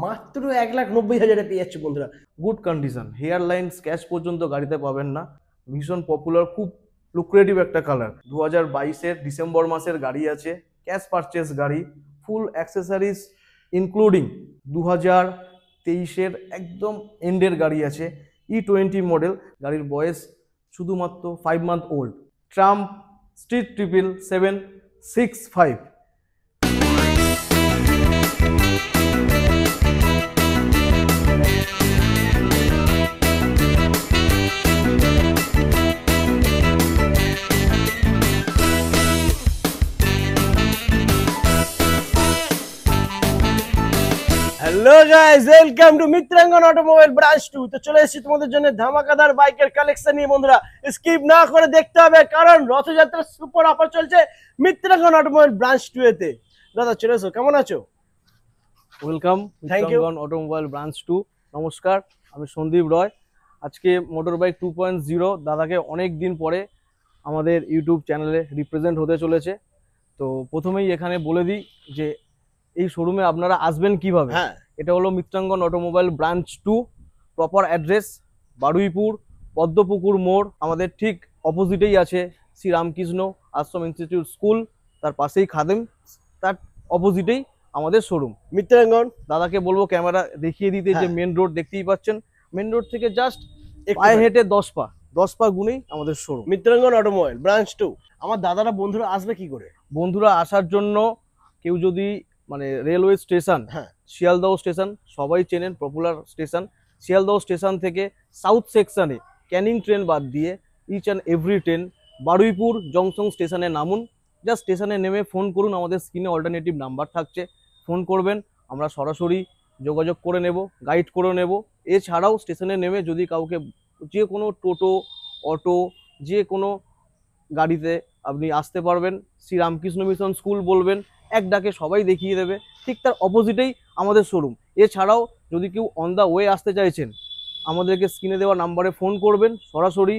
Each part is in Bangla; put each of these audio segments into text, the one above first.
মাত্র 1,90,000 পেয়ে যাচ্ছে বন্ধুরা। Good condition, hairline scratch পর্যন্ত গাড়িতে পাবেন না। ভীষণ পপুলার, খুব লুক্রেটিভ একটা কালার। 2022-এর ডিসেম্বর মাসের গাড়ি আছে, ক্যাশ পারচেস গাড়ি, ফুল অ্যাক্সেসরিজ ইনক্লুডিং। 2023-এর একদম এন্ডের গাড়ি আছে, E20 মডেল। গাড়ির বয়স শুধুমাত্র 5 month old. Triumph Street 77765। Hello guys, welcome to Mitrangan automobile branch 2। তো চলে এসেছি তোমাদের জন্য ধামাকাদার বাইকের কালেকশন নিয়ে বন্ধুরা। স্কিপ না করে দেখতে হবে, কারণ রথযাত্রার সুপার অফার চলছে মিত্রাঙ্গন অটোমোবাইল ব্রাঞ্চ 2 এতে। দাদা চলে এসো, কেমন আছো? Welcome Thank you. Mitrangan automobile branch 2। নমস্কার, আমি সন্দীপ রয়। আজকে মোটর বাইক 2.0 দাদাকে অনেক দিন পরে আমাদের ইউটিউব চ্যানেলে রিপ্রেজেন্ট হতে চলেছে। তো প্রথমেই এখানে বলে দিই যে এই শোরুমে আপনারা আসবেন কিভাবে। হ্যাঁ, এটা হলো Mitrangan automobile branch 2। Proper address Baruipur Padmapukur মোড়। আমাদের ঠিক অপোজিটেই আছে শ্রী রামকৃষ্ণ আশ্রম ইনস্টিটিউট স্কুল, তার পাশেই খাদেম, তার অপোজিটেই আমাদের শোরুম মিত্রাঙ্গন। দাদাকে বলবো ক্যামেরা দেখিয়ে দিতে যে হ্যাঁ। মেন রোড দেখতেই পাচ্ছেন। মেন রোড থেকে জাস্ট একটু পায়ে হেঁটে 10 পা গুনেই আমাদের শোরুম মিত্রাঙ্গন অটোমোবাইল ব্রাঞ্চ 2। আমার দাদারা বন্ধুরা আসবে কি করে? বন্ধুরা আসার জন্য কেউ যদি রেলওয়ে স্টেশন, হ্যাঁ, শিয়ালদহ স্টেশন সবাই চেনেন, পপুলার স্টেশন। শিয়ালদহ স্টেশন থেকে সাউথ সেকশনে ক্যানিং ট্রেন বাদ দিয়ে each and every train Baruipur junction স্টেশনে নামুন। জাস্ট স্টেশনে নেমে ফোন করুন, আমাদের স্ক্রিনে অল্টারনেটিভ নাম্বার থাকছে, ফোন করবেন, আমরা সরাসরি যোগাযোগ করে নেব, গাইড করে নেব। এছাড়াও স্টেশনে নেমে যদি কাউকে যে কোনো টোটো, অটো, যে কোনো গাড়িতে আপনি আসতে পারবেন। শ্রী রামকৃষ্ণ মিশন স্কুল বলবেন, এক ডাকে সবাই দেখিয়ে দেবে। ঠিক তার অপোজিটেই আমাদের শোরুম। এছাড়াও যদি কেউ অন দ্য ওয়ে আসতে চাইছেন, আমাদেরকে স্ক্রিনে দেওয়া নাম্বারে ফোন করবেন, সরাসরি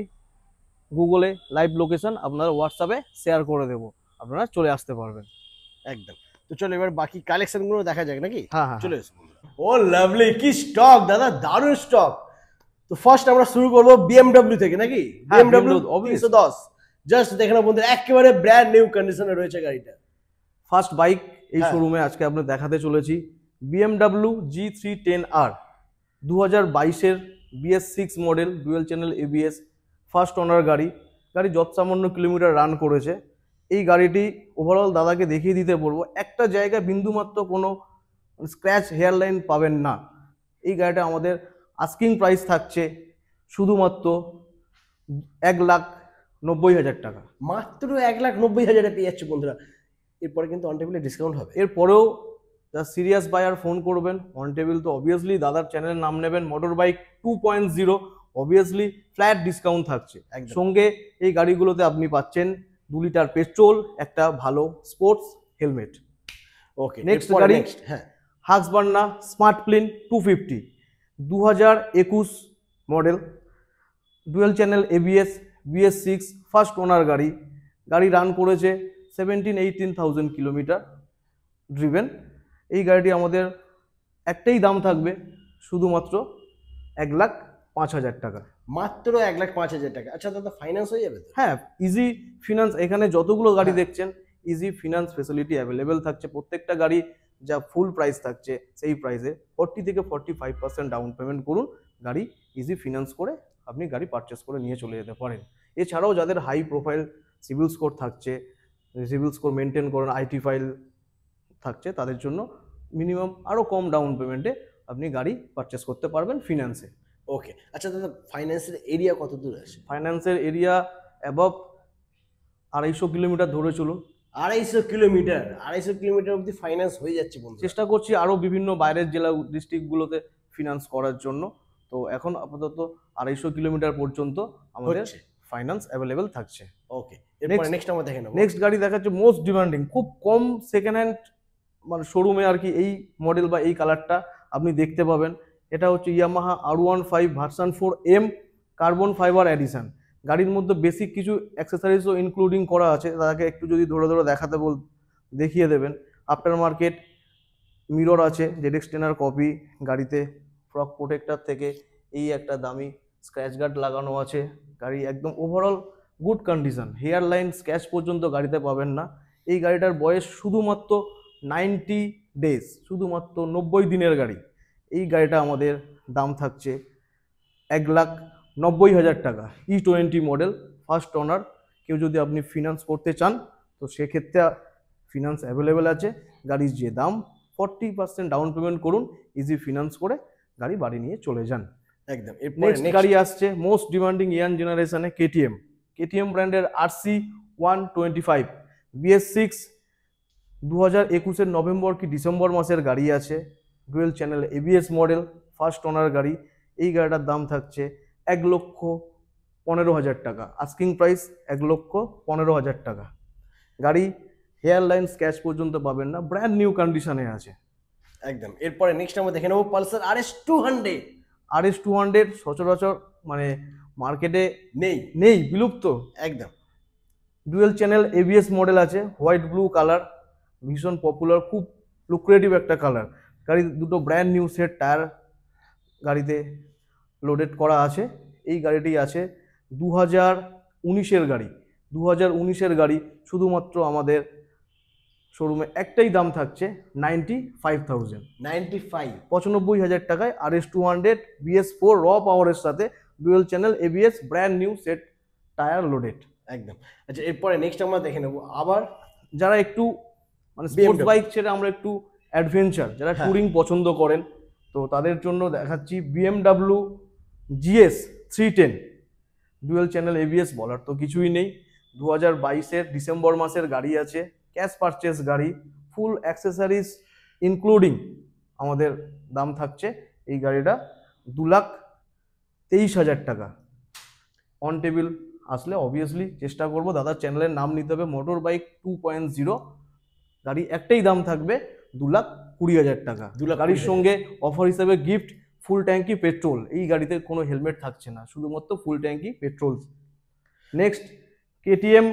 গুগলে লাইভ লোকেশন আপনার হোয়াটসঅ্যাপে শেয়ার করে দেবো, আপনারা চলে আসতে পারবেন। একদম। তো চলো এবার বাকি কালেকশন গুলো দেখা যাক নাকি? হ্যাঁ হ্যাঁ চলে এসো। ও লাভলি, কি স্টক দাদা, দারুণ স্টক। তো ফার্স্ট আমরা শুরু করবো BMW থেকে নাকি? হ্যাঁ, BMW BMW, obvious। 310 জাস্ট দেখে না বন্ধুরা, একেবারে ব্র্যান্ড নিউ কন্ডিশনে রয়েছে গাড়িটা। ফার্স্ট বাইক এই হ্যাঁ। শোরুমে আজকে আপনাদের দেখাতে চলেছি BMW G310R। 2022-এর BS6 model, dual channel ABS, first owner গাড়ি। গাড়ি যৎসামান্য কিলোমিটার রান করেছে। এই গাড়িটি ওভারঅল দাদাকে দেখিয়ে দিতে বলবো, একটা জায়গায় বিন্দুমাত্র কোনো স্ক্র্যাচ হেয়ার লাইন পাবেন না। এই গাড়িটা আমাদের আস্কিং প্রাইস থাকছে শুধুমাত্র 1,90,000 টাকা। মাত্র 1,90,000 পেয়ে যাচ্ছে বন্ধুরা। এরপরে কিন্তু অন টেবিলে ডিসকাউন্ট হবে। এরপরেও যা সিরিয়াস বায়ার ফোন করবেন, অন টেবিল তো অবভিয়াসলি দাদার চ্যানেলের নাম নেবেন, motor bike 2.0, obviously flat discount থাকছে। একদম। সঙ্গে এই গাড়িগুলোতে আপনি পাচ্ছেন 2 লিটার পেট্রোল, একটা ভালো স্পোর্টস হেলমেট। ওকে, নেক্সট গাড়ি হ্যাঁ, Husqvarna Svartpilen 250, 2021 model, dual channel ABS, BS6, first owner গাড়ি। গাড়ি রান করেছে 17-18,000 কিলোমিটার ড্রিভেন। এই গাড়িটি আমাদের একটাই দাম থাকবে, শুধুমাত্র 1,05,000 টাকা। মাত্র 1,05,000 টাকা। আচ্ছা দাদা, ফাইন্যান্স হয়ে যাবে তো? হ্যাঁ, ইজি ফিনান্স। এখানে যতগুলো গাড়ি হ্যাঁ। দেখছেন ইজি ফিনান্স ফেসিলিটি অ্যাভেলেবেল থাকছে। প্রত্যেকটা গাড়ি যা ফুল প্রাইস থাকছে সেই প্রাইসে 40 থেকে 45% ডাউন পেমেন্ট করুন, গাড়ি ইজি ফিনান্স করে আপনি গাড়ি পারচেস করে নিয়ে চলে যেতে পারেন। এছাড়াও যাদের হাই প্রোফাইল সিভিল স্কোর থাকছে, সিভিল স্কোর মেনটেন করেন, IT ফাইল থাকছে, তাদের জন্য মিনিমাম আরও কম ডাউন পেমেন্টে আপনি গাড়ি পারচেস করতে পারবেন ফিনান্সে। ওকে। আচ্ছা দাদা, ফাইন্যান্সের এরিয়া কত দূর আছে? ফাইন্যান্সের এরিয়া অ্যাবভ 250 কিলোমিটার ধরে চলুন। 250 কিলোমিটার? 250 কিলোমিটার অবধি ফাইন্যান্স হয়ে যাচ্ছে বন্ধু। চেষ্টা করছি আরও বিভিন্ন বাইরের জেলা ডিস্ট্রিক্টগুলোতে ফিনান্স করার জন্য। তো এখন আপাতত 250 কিলোমিটার পর্যন্ত আমাদের ফাইন্যান্স অ্যাভেলেবেল থাকছে। ওকে, এরপরে নেক্সট আমরা দেখে নেব। নেক্সট গাড়ি দেখাচ্ছে মোস্ট ডিমান্ডিং, খুব কম সেকেন্ড হ্যান্ড শোরুমে আর কি এই মডেল বা এই কালারটা আপনি দেখতে পাবেন। এটা হচ্ছে Yamaha R15 version 4M carbon fibre edition. গাড়ির মধ্যে বেসিক কিছু অ্যাক্সেসরিজও ইনক্লুডিং করা আছে, তাকে একটু যদি ধরে ধরে দেখিয়ে দেবেন। আফটার মার্কেট মিরর আছে, ZX টেনার কপি, গাড়িতে ফ্রক প্রোটেক্টর থেকে এই একটা দামি স্ক্র্যাচ গার্ড লাগানো আছে। গাড়ি একদম overall good condition, hairline scratch পর্যন্ত গাড়িতে পাবেন না। এই গাড়িটার বয়স শুধুমাত্র 90 ডেজ, শুধুমাত্র 90 দিনের গাড়ি। এই গাড়িটা আমাদের দাম থাকছে 1,90,000 টাকা। E20 model, first owner. কেউ যদি আপনি ফিনান্স করতে চান তো সেক্ষেত্রে ফিনান্স অ্যাভেলেবেল আছে। গাড়ির যে দাম 40% ডাউন পেমেন্ট করুন, ইজি ফিনান্স করে গাড়ি বাড়ি নিয়ে চলে যান। একদম। নেক্সট গাড়ি আসছে মোস্ট ডিমান্ডিং ইয়াং জেনারেশনে কেটিএম। কেটিএম ব্র্যান্ডের RC125 BS6 2021 নভেম্বর কি ডিসেম্বর মাসের গাড়ি আছে। Dual channel ABS model, first owner গাড়ি। এই গাড়িটার দাম থাকছে 1,15,000 টাকা। আস্কিং প্রাইস 1,15,000 টাকা। গাড়ি হেয়ার লাইন স্ক্র্যাচ পর্যন্ত পাবেন না, ব্র্যান্ড নিউ কন্ডিশনে আছে। একদম। এরপরে নেক্সট আমরা দেখে নেবো পালসার RS200। RS200 সচরাচর মানে মার্কেটে নেই নেই, বিলুপ্ত। একদম। ডুয়েল চ্যানেল ABS মডেল আছে, হোয়াইট ব্লু কালার, ভীষণ পপুলার, খুব লুক্রেটিভ একটা কালার। গাড়ি দুটো ব্র্যান্ড নিউ সেট টায়ার গাড়িতে লোডেড করা আছে। এই গাড়িটি আছে 2019-এর গাড়ি। 2019-এর গাড়ি শুধুমাত্র আমাদের শোরুমে একটাই দাম থাকছে 95,000, 95,000 টাকায় RS200 BS4 র পাওয়ারের সাথে dual channel ABS brand new set tyre loaded. একদম। আচ্ছা, এরপরে নেক্সট আমরা দেখে নেবো আবার যারা একটু মানে স্পোর্টস বাইক ছেড়ে আমরা একটু অ্যাডভেঞ্চার, যারা ট্যুরিং পছন্দ করেন তো তাদের জন্য দেখাচ্ছি BMW GS 310 dual channel ABS, বলার তো কিছুই নেই। 2022-এর ডিসেম্বর মাসের গাড়ি আছে, ক্যাশ পারচেস গাড়ি, ফুল অ্যাক্সেসরিজ ইনক্লুডিং আমাদের দাম থাকছে এই গাড়িটা 2,23,000 টাকা। অন টেবিল আসলে অবভিয়াসলি চেষ্টা করবো দাদার চ্যানেলের নাম নিতে হবে মোটর বাইক 2.0। গাড়ি একটাই দাম থাকবে 2,20,000 টাকা। গাড়ির সঙ্গে অফার হিসেবে গিফট ফুল ট্যাঙ্কি পেট্রোল। এই গাড়িতে কোনো হেলমেট থাকছে না, শুধুমাত্র ফুল ট্যাঙ্কি petrol. Next KTM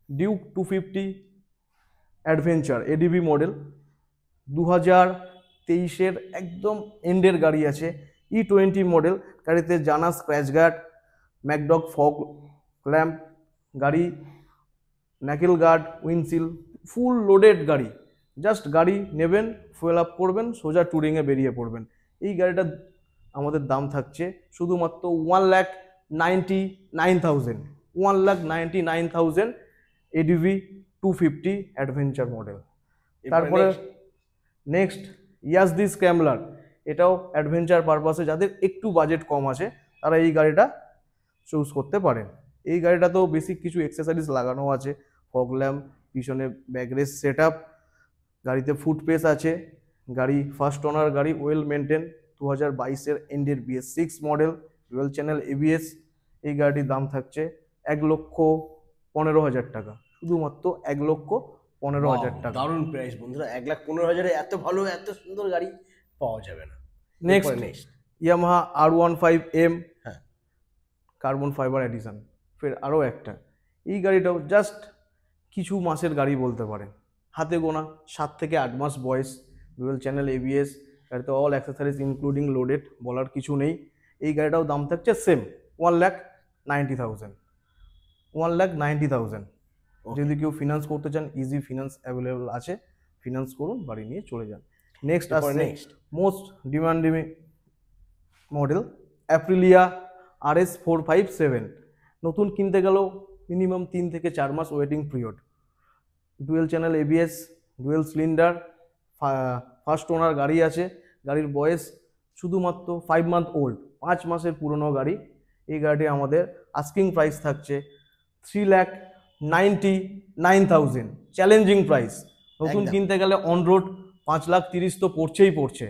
Duke 250 adventure ADV model, 2023-এর একদম এন্ডের গাড়ি আছে। E20 মডেল, গাড়িতে জানা স্ক্র্যাচ গার্ড, ম্যাকডগ ফগ ল্যাম্প, গাড়ি knuckle guard, windshield, full loaded গাড়ি। জাস্ট গাড়ি নেবেন, ফুয়েল আপ করবেন, সোজা ট্যুরিংয়ে বেরিয়ে পড়বেন। এই গাড়িটার আমাদের দাম থাকছে শুধুমাত্র 1,99,000, 1,99,000 ADV 250 অ্যাডভেঞ্চার মডেল। তারপরে নেক্সট ইয়াজদি স্ক্র্যাম্বলার, এটাও অ্যাডভেঞ্চার পারপাসে যাদের একটু বাজেট কম আছে তারা এই গাড়িটা চুজ করতে পারেন। এই গাড়িটাতেও বেসিক কিছু অ্যাক্সেসরিজ লাগানো আছে, ফগ ল্যাম্প, পিছনে ব্যাকরেস সেট আপ, গাড়িতে ফুট পেস আছে। গাড়ি ফার্স্ট ওনার গাড়ি, ওয়েল মেনটেন, 2022-এর এন্ডের BS6 model, dual channel ABS। এই গাড়িটির দাম থাকছে 1,15,000 টাকা, শুধুমাত্র 1,15,000 টাকা। দারুণ প্রাইস বন্ধুরা, 1,15,000-এ এত ভালো এত সুন্দর গাড়ি পাওয়া যাবে না। নেক্সট ইয়ামাহা R15M হ্যাঁ, কার্বন ফাইবার এডিশন, ফের আরও একটা। এই গাড়িটাও জাস্ট কিছু মাসের গাড়ি বলতে পারেন, হাতে গোনা 7 থেকে 8 মাস বয়স। ডুয়েল চ্যানেল ABS, গাড়িতে অল অ্যাক্সেসরিজ ইনক্লুডিং লোডেড, বলার কিছু নেই। এই গাড়িটাও দাম থাকছে সেম 1,90,000, 1,90,000। যদি কেউ ফিনান্স করতে চান ইজি ফিনান্স অ্যাভেলেবল আছে, ফিনান্স করুন, বাড়ি নিয়ে চলে যান। নেক্সট আসছে most demanding model Aprilia RS457। নতুন কিনতে গেলেও মিনিমাম 3 থেকে 4 মাস waiting period. Dual channel ABS, dual cylinder, first owner গাড়ি আছে। গাড়ির বয়স শুধুমাত্র 5 মান্থ ওল্ড, 5 মাসের পুরনো গাড়ি। এই গাড়িটি আমাদের আস্কিং প্রাইস থাকছে 3,99,000, চ্যালেঞ্জিং প্রাইস। নতুন কিনতে গেলে অন রোড 5,30,000 তো পড়ছে।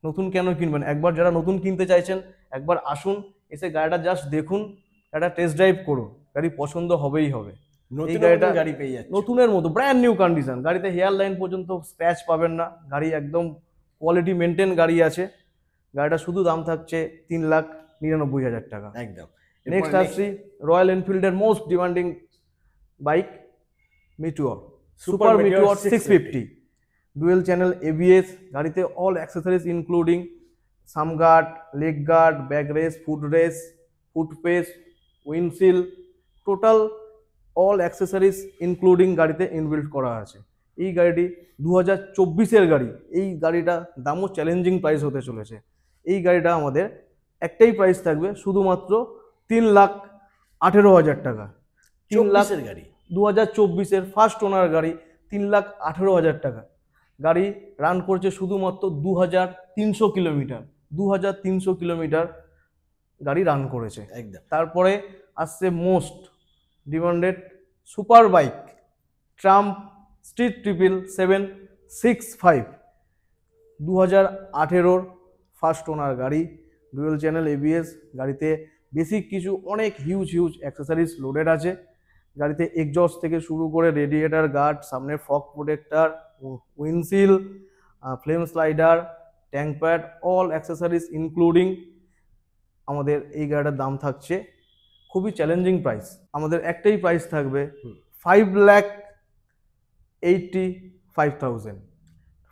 নতুন কেন কিনবেন? একবার যারা নতুন কিনতে চাইছেন একবার আসুন, এসে গাড়িটা জাস্ট দেখুন, একটা টেস্ট ড্রাইভ করুন, গাড়ি পছন্দ হবেই হবে। এই গাড়িটা গাড়ি পেয়ে যাচ্ছে নতুনের মতো, ব্র্যান্ড নিউ কন্ডিশন। গাড়িতে হেয়ার লাইন পর্যন্ত স্ক্র্যাচ পাবেন না, গাড়ি একদম কোয়ালিটি মেনটেন গাড়ি আছে। গাড়িটা শুধু দাম থাকছে 3,99,000 টাকা। একদম। নেক্সট আসছি রয়্যাল এনফিল্ডের most demanding bike Meteor, super Meteor 650। Dual channel ABS, গাড়িতে all accessories including sump guard, leg guard, back rest, foot pegs, windshield, total all accessories including গাড়িতে ইনবিল্ট করা আছে। এই গাড়িটি 2024-এর গাড়ি। এই গাড়িটা দামও চ্যালেঞ্জিং প্রাইস হতে চলেছে। এই গাড়িটা আমাদের একটাই প্রাইস থাকবে, শুধুমাত্র 3,18,000 টাকা। 3,00,000 24 এর গাড়ি, 2024-এর ফার্স্ট ওনার গাড়ি, 3,18,000 টাকা। গাড়ি রান করছে শুধুমাত্র 2,300 কিলোমিটার। 2,300 কিলোমিটার গাড়ি রান করেছে। একদম। তারপরে আসছে most demanded super bike Triumph Street 77765, 2018-র ফার্স্ট ওনার গাড়ি, ডুয়েল চ্যানেল এবিএস। গাড়িতে বেসিক কিছু অনেক হিউজ অ্যাক্সেসরিজ লোডেড আছে। গাড়িতে এক্সজস্ট থেকে শুরু করে রেডিয়েটার গার্ড, সামনের fog protector, windshield, flame slider, tank pad, all accessories including. আমাদের এই গাড়িটার দাম থাকছে খুবই চ্যালেঞ্জিং প্রাইস। আমাদের একটাই প্রাইস থাকবে 5,85,000।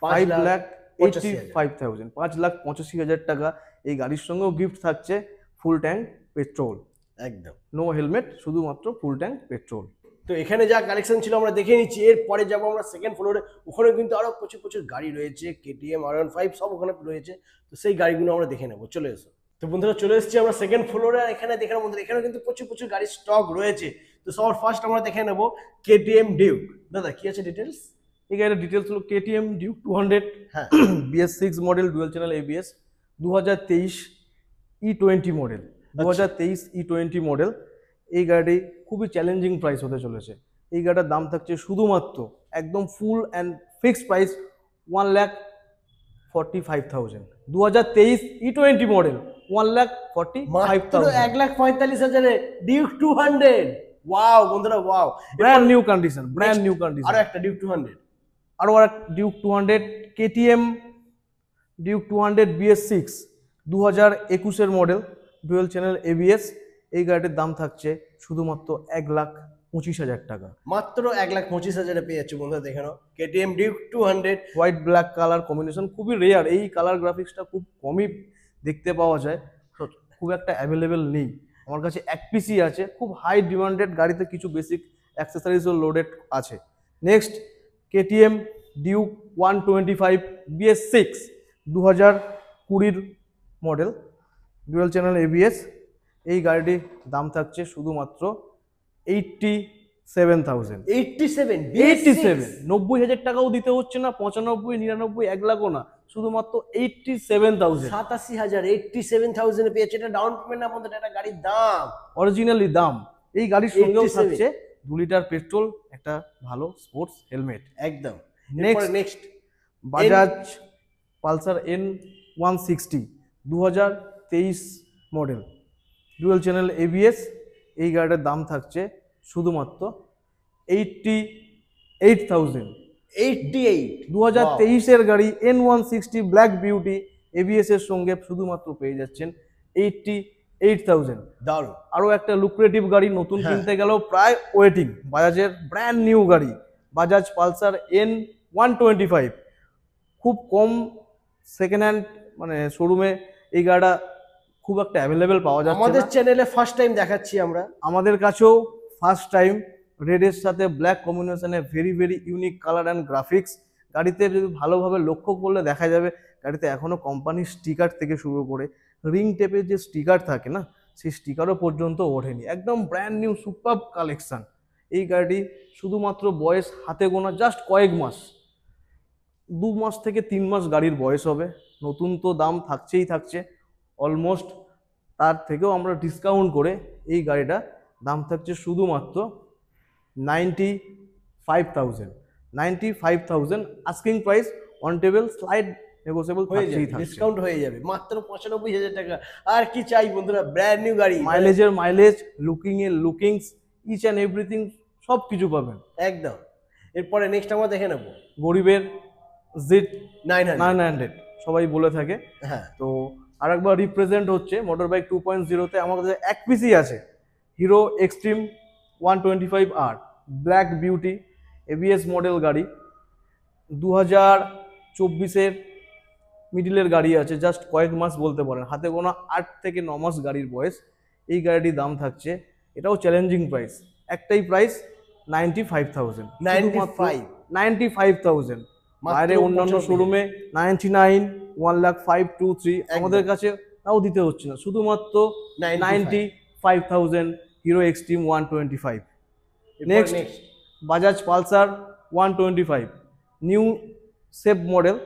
5,85,000, 5,85,000 টাকা। এই গাড়ির সঙ্গেও গিফট থাকছে ফুল ট্যাঙ্ক পেট্রোল। একদম। নো হেলমেট, শুধুমাত্র ফুল ট্যাঙ্ক পেট্রোল। তো এখানে যা কালেকশন ছিল আমরা দেখে নিচ্ছি, এরপরে যাবো আমরা সেকেন্ড ফ্লোরে। ওখানে কিন্তু আরো প্রচুর গাড়ি রয়েছে, কেটিএম, R15 সব ওখানে রয়েছে। তো সেই গাড়িগুলো আমরা দেখে নেবো, চলে এসো। তো বন্ধুরা চলে এসেছি আমরা সেকেন্ড ফ্লোরে। আর এখানে দেখে নেবো বন্ধুরা, এখানে কিন্তু প্রচুর গাড়ির স্টক রয়েছে। তো সবার ফার্স্ট আমরা দেখে নেবো কেটিএম ডিউক। দাদা কি আছে ডিটেলস? এই গাড়ির ডিটেলস হলো কেটিএম ডিউক 200, হ্যাঁ, BS6 model, dual channel ABS, 2023 E20 model. 2023 E20 model. এই গাড়ি খুবই চ্যালেঞ্জিং প্রাইস হতে চলেছে। এই গাড়িটার দাম থাকছে শুধুমাত্র একদম full and fixed price 1,45,000। 2023 E20 মডেল, 1,45,000। 1,45,000 ডিউক 200। ওয়াও বন্ধুরা, ওয়াও, ব্র্যান্ড নিউ কন্ডিশন। আরো একটা ডিউক 200। আরো এক ডিউক 200, কেটিএম ডিউক 200 BS6, 2021-এর মডেল, ডুয়েল চ্যানেল এবিএস। এই গাড়িটির দাম থাকছে শুধুমাত্র 1,25,000 টাকা। মাত্র 1,25,000 পেয়ে যাচ্ছে বন্ধুরা, দেখে নাও KTM Duke 200। White black colour combination খুবই রেয়ার। এই কালার গ্রাফিক্সটা খুব কমই দেখতে পাওয়া যায়, খুব একটা অ্যাভেলেবেল নেই। আমার কাছে এক পিসি আছে। খুব হাই ডিমান্ডেড। গাড়িতে কিছু বেসিক অ্যাক্সেসরিজও লোডেড আছে। নেক্সট কেটিএম ডিউক 125 BS6, 2020-র মডেল, ডুয়েল চ্যানেল এবিএস। এই গাড়িটির দাম থাকছে শুধুমাত্র 87,000। 87 90,000 টাকাও দিতে হচ্ছে না, 95, 99, 1 লাখও না, শুধুমাত্র 87,000। 87,000, 87,000 পেয়ে যাচ্ছে। এটা ডাউন পেমেন্ট না বন্ধুরা, এটা গাড়ির দাম, অরিজিনালি দাম। এই গাড়ির সঙ্গেও 87 থাকছে 2 লিটার পেট্রোল, একটা ভালো স্পোর্টস হেলমেট। একদম। Next Bajaj Pulsar N160, 2023 model, dual channel ABS. এই গাড়িটার দাম থাকছে শুধুমাত্র 88,000। 88, 2023-এর গাড়ি N160 ব্ল্যাক বিউটি এবিএস এর সঙ্গে শুধুমাত্র পেয়ে যাচ্ছেন 88,000। দারুণ। আরো একটা লুক্রেটিভ গাড়ি নতুন হ্যাঁ। কিনতে গেলেও প্রায় ওয়েটিং, বাজাজের ব্র্যান্ড নিউ গাড়ি, বাজাজ পালসার N125। খুব কম সেকেন্ড হ্যান্ড মানে শোরুমে এই গাড়িটা খুব একটা অ্যাভেলেবেল পাওয়া যাচ্ছে আমাদের না। চ্যানেলে ফার্স্ট টাইম দেখাচ্ছি আমরা। আমাদের কাছেও ফার্স্ট টাইম। রেডের সাথে ব্ল্যাক কম্বিনেশনে very unique colour and graphics. গাড়িতে যদি ভালোভাবে লক্ষ্য করলে দেখা যাবে গাড়িতে এখনো কোম্পানির স্টিকার থেকে শুরু করে রিং টেপের যে স্টিকার থাকে না, সেই স্টিকারও পর্যন্ত ওঠেনি। একদম ব্র্যান্ড নিউ সুপার কালেকশন। এই গাড়িটি শুধুমাত্র বয়স হাতে গোনা জাস্ট কয়েক মাস, 2 মাস থেকে 3 মাস গাড়ির বয়স হবে। নতুন তো দাম থাকছে অলমোস্ট। তার থেকেও আমরা ডিসকাউন্ট করে এই গাড়িটা দাম থাকছে শুধুমাত্র 95,000। 95,000 asking price, on table, slide negotiable থাকছেই থাকছে। ডিসকাউন্ট হয়ে যাবে মাত্র 95,000 টাকা। আর কি চাই বন্ধুরা, ব্র্যান্ড নিউ গাড়ি। মাইলেজ, লুকিংস, ইচ অ্যান্ড এভরিথিং সব কিছু পাবেন একদম। এরপরে নেক্সট আমরা দেখে নেবো গরিবের জিট 900। 900 সবাই বলে থাকে। হ্যাঁ, তো আরেকবার রিপ্রেজেন্ট হচ্ছে মোটর বাইক 2.0-তে। আমাদের এক পিসি আছে Hero Xtreme 125R black beauty ABS model গাড়ি। 2024-এর মিডিলের গাড়ি আছে, জাস্ট কয়েক মাস বলতে পারেন, হাতে গোনা 8 থেকে 9 মাস গাড়ির বয়স। এই গাড়িটির দাম থাকছে, এটাও চ্যালেঞ্জিং প্রাইস, একটাই প্রাইস 95,000। 95 95,000। বাইরে অন্যান্য শোরুমে 99, 1,05,2,3, আমাদের কাছে তাও দিতে হচ্ছে না, শুধুমাত্র 95,000 Hero Xtreme 125। Next Bajaj Pulsar 125, new safe model,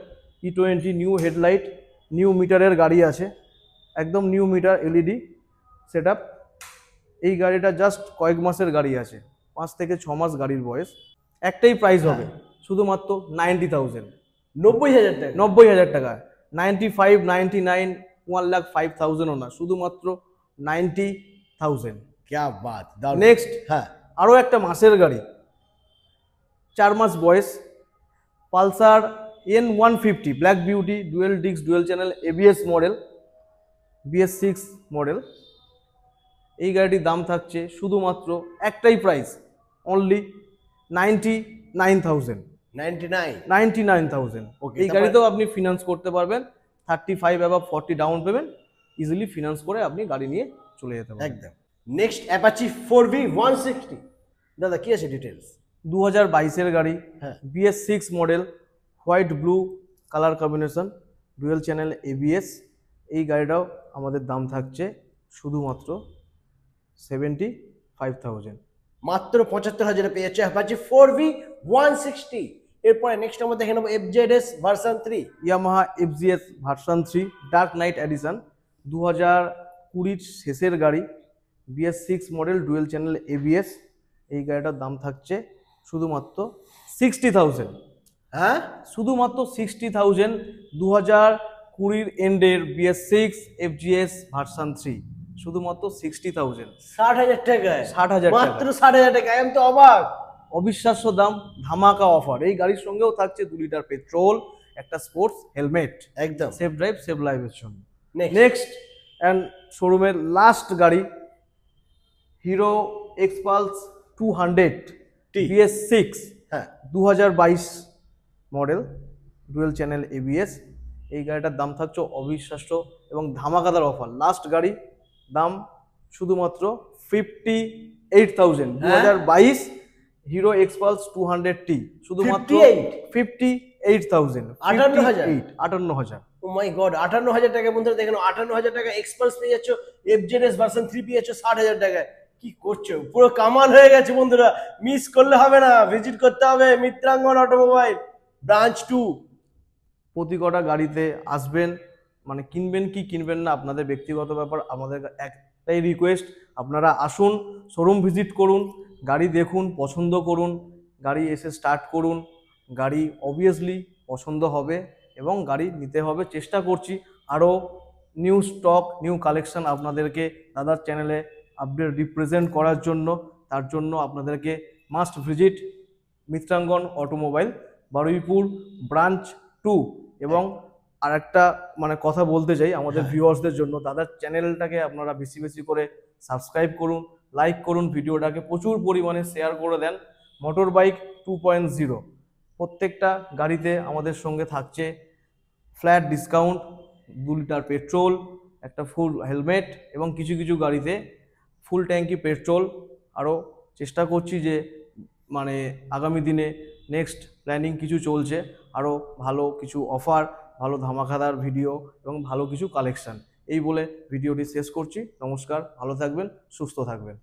E20, new headlight, new মিটারের গাড়ি আছে, একদম new meter LED set up. এই গাড়িটা জাস্ট কয়েক মাসের গাড়ি আছে, 5 থেকে 6 মাস গাড়ির বয়স। একটাই প্রাইস হবে, শুধুমাত্র 90,000। 90,000 টাকা। 90,000 টাকা। 95, 99, 1,05,000ও না, শুধুমাত্র 90,000। क्या बात। নেক্সট হ্যাঁ, আরও একটা মাসের গাড়ি, 4 মাস বয়স, Pulsar N150 black beauty, dual disc dual channel ABS model, BS6 model. এই গাড়িটির দাম থাকছে শুধুমাত্র একটাই প্রাইস, অনলি 99,000। 99। Okay, এই গাড়িতেও আপনি ফিনান্স করতে পারবেন, 35 above 40 down payment, easily finance করে আপনি গাড়ি নিয়ে চলে যেতে পারবেন। একদম। Next Apache 4V 160। দাদা কি আছে ডিটেলস? 2022-এর গাড়ি, হ্যাঁ। BS6 model, white blue colour combination, dual channel ABS। এই গাড়িটাও আমাদের দাম থাকছে শুধুমাত্র 75,000। মাত্র 75,000 পেয়ে যাচ্ছে অ্যাপাচি 4V 160। এরপরে নেক্সট আমরা দেখে নেবো FZS version 3। Yamaha FZS version 3 dark knight edition, 2020 শেষের গাড়ি, BS6 model, dual channel ABS। এই গাড়িটার দাম থাকছে শুধুমাত্র 60,000। হ্যাঁ, শুধুমাত্র 60,000। 2020 এন্ডের BS6 FZS ভার্সন 3, শুধুমাত্র 60,000। 60,000 টাকায়। 60,000 টাকা, মাত্র 60,000 টাকা। আমি তো অবাক। অবিশ্বাস্য দাম, ধামাকা অফার। এই গাড়ির সঙ্গেও থাকছে 2 লিটার পেট্রোল, একটা স্পোর্টস হেলমেট, একদম। সেফ ড্রাইভ সেভ লাইফের জন্য। Next. নেক্সট অ্যান্ড শোরুমের লাস্ট গাড়ি, হিরো এক্সপালস 200 BS6, হ্যাঁ, 2022 মডেল, ডুয়েল চ্যানেল ABS। এই গাড়িটার দাম থাকছে অবিশ্বাস্য এবং ধামাকাদার অফার। লাস্ট গাড়ি, দাম শুধুমাত্র 58,000। 2022 হিরো এক্সপালস 200T, শুধুমাত্র 58,000। 58,000। ও মাই গড, 58,000 টাকা। বন্ধুরা দেখেন, 58,000 টাকা এক্সপালস পেয়ে যাচ্ছ, FZS ভার্সন 3 পেয়ে যাচ্ছ 60,000 টাকায়। কি করছো, পুরো কামাল হয়ে গেছে বন্ধুরা। মিস করলে হবে না, ভিজিট করতে হবে মিত্রাঙ্গন অটোমোবাইল ব্রাঞ্চ 2। প্রতি কটা গাড়িতে আসবেন, মানে কিনবেন কি কিনবেন না আপনাদের ব্যক্তিগত ব্যাপার। আমাদের একটাই রিকোয়েস্ট, আপনারা আসুন, শোরুম ভিজিট করুন, গাড়ি দেখুন, পছন্দ করুন, গাড়ি এসে স্টার্ট করুন। গাড়ি অবভিয়াসলি পছন্দ হবে এবং গাড়ি নিতে হবে। চেষ্টা করছি আরও নিউ স্টক, নিউ কালেকশন আপনাদেরকে দাদার চ্যানেলে আপডেট রিপ্রেজেন্ট করার জন্য। তার জন্য আপনাদেরকে must visit Mitrangan automobile, Baruipur branch 2। এবং আরেকটা মানে কথা বলতে চাই আমাদের ভিউয়ার্সদের জন্য, দাদার চ্যানেলটাকে আপনারা বেশি বেশি করে সাবস্ক্রাইব করুন, লাইক করুন, ভিডিওটাকে প্রচুর পরিমাণে শেয়ার করে দেন। মোটর বাইক 2.0, প্রত্যেকটা গাড়িতে আমাদের সঙ্গে থাকছে ফ্ল্যাট ডিসকাউন্ট, 2 লিটার পেট্রোল, একটা ফুল হেলমেট এবং কিছু কিছু গাড়িতে ফুল ট্যাঙ্কি পেট্রোল। আরও চেষ্টা করছি যে মানে আগামী দিনে নেক্সট প্ল্যানিং কিছু চলছে, আরও ভালো কিছু অফার, ভালো ধামাকাদার ভিডিও এবং ভালো কিছু কালেকশন। এই বলে ভিডিওটি শেষ করছি। নমস্কার, ভালো থাকবেন, সুস্থ থাকবেন।